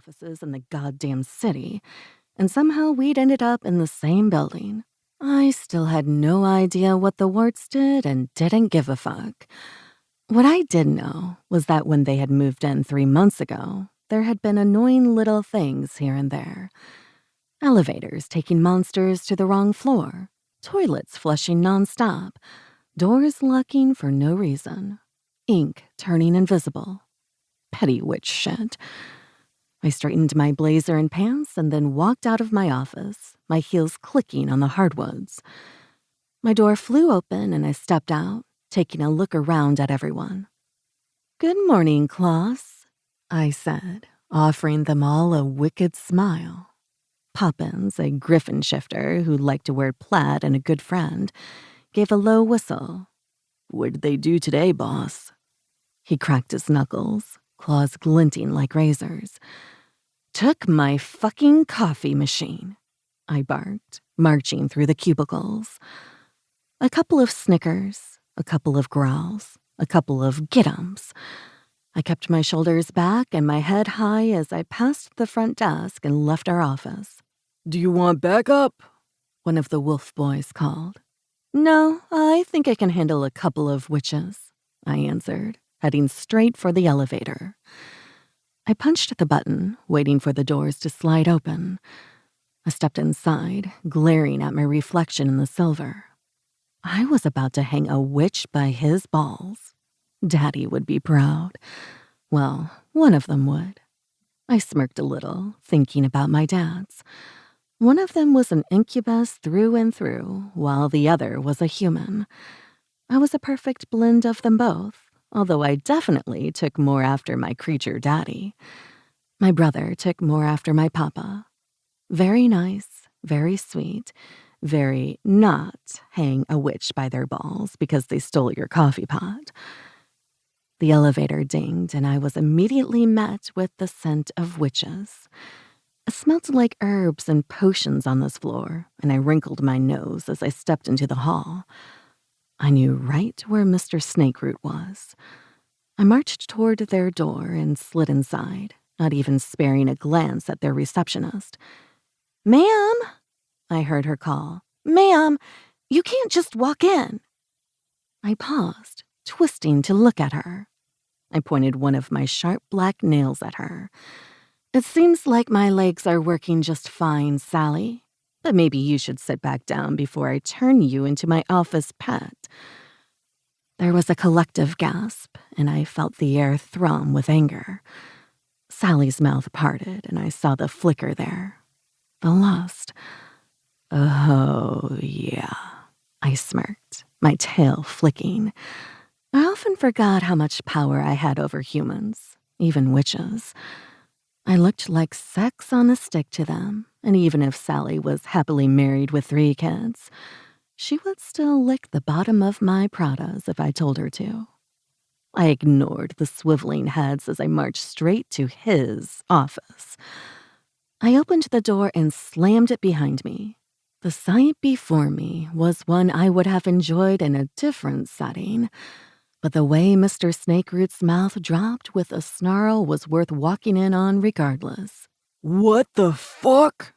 offices in the goddamn city, and somehow we'd ended up in the same building. I still had no idea what the Warts did and didn't give a fuck. What I did know was that when they had moved in 3 months ago, there had been annoying little things here and there. Elevators taking monsters to the wrong floor, toilets flushing nonstop, doors locking for no reason, ink turning invisible. Petty witch shit. I straightened my blazer and pants and then walked out of my office, my heels clicking on the hardwoods. My door flew open and I stepped out, taking a look around at everyone. "Good morning, Claws," I said, offering them all a wicked smile. Poppins, a griffin shifter who liked to wear plaid and a good friend, gave a low whistle. "What'd they do today, boss?" He cracked his knuckles, claws glinting like razors. "Took my fucking coffee machine," I barked, marching through the cubicles. A couple of snickers, a couple of growls, a couple of get-ems. I kept my shoulders back and my head high as I passed the front desk and left our office. "Do you want backup?" one of the wolf boys called. "No, I think I can handle a couple of witches," I answered, heading straight for the elevator. I punched the button, waiting for the doors to slide open. I stepped inside, glaring at my reflection in the silver. I was about to hang a witch by his balls. Daddy would be proud. Well, one of them would. I smirked a little, thinking about my dads. One of them was an incubus through and through, while the other was a human. I was a perfect blend of them both, although I definitely took more after my creature daddy. My brother took more after my papa. Very nice, very sweet, very not hang a witch by their balls because they stole your coffee pot. The elevator dinged and I was immediately met with the scent of witches. It smelled like herbs and potions on this floor, and I wrinkled my nose as I stepped into the hall. I knew right where Mr. Snakeroot was. I marched toward their door and slid inside, not even sparing a glance at their receptionist. "Ma'am," I heard her call. "Ma'am, you can't just walk in." I paused, twisting to look at her. I pointed one of my sharp black nails at her. "It seems like my legs are working just fine, Sally, but maybe you should sit back down before I turn you into my office pet." There was a collective gasp, and I felt the air thrum with anger. Sally's mouth parted, and I saw the flicker there. The lust. "Oh, yeah," I smirked, my tail flicking. I often forgot how much power I had over humans, even witches. I looked like sex on a stick to them, and even if Sally was happily married with 3 kids, she would still lick the bottom of my Pradas if I told her to. I ignored the swiveling heads as I marched straight to his office. I opened the door and slammed it behind me. The sight before me was one I would have enjoyed in a different setting, but the way Mr. Snakeroot's mouth dropped with a snarl was worth walking in on regardless. "What the fuck?"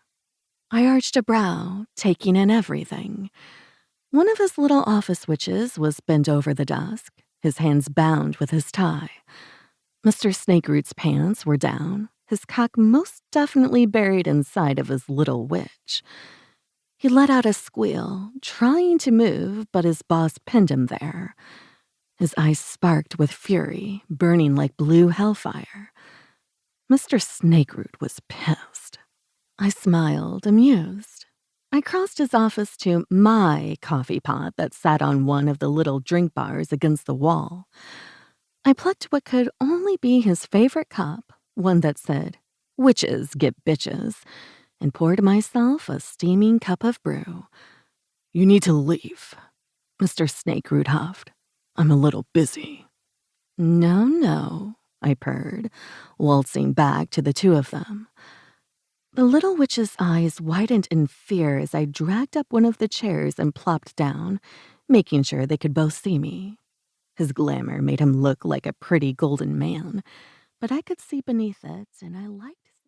I arched a brow, taking in everything. One of his little office witches was bent over the desk, his hands bound with his tie. Mr. Snakeroot's pants were down, his cock most definitely buried inside of his little witch. He let out a squeal, trying to move, but his boss pinned him there. His eyes sparked with fury, burning like blue hellfire. Mr. Snakeroot was pissed. I smiled, amused. I crossed his office to my coffee pot that sat on one of the little drink bars against the wall. I plucked what could only be his favorite cup, one that said, "Witches get bitches," and poured myself a steaming cup of brew. "You need to leave," Mr. Snakeroot huffed. "I'm a little busy." "No, no," I purred, waltzing back to the two of them. The little witch's eyes widened in fear as I dragged up one of the chairs and plopped down, making sure they could both see me. His glamour made him look like a pretty golden man, but I could see beneath it, and I liked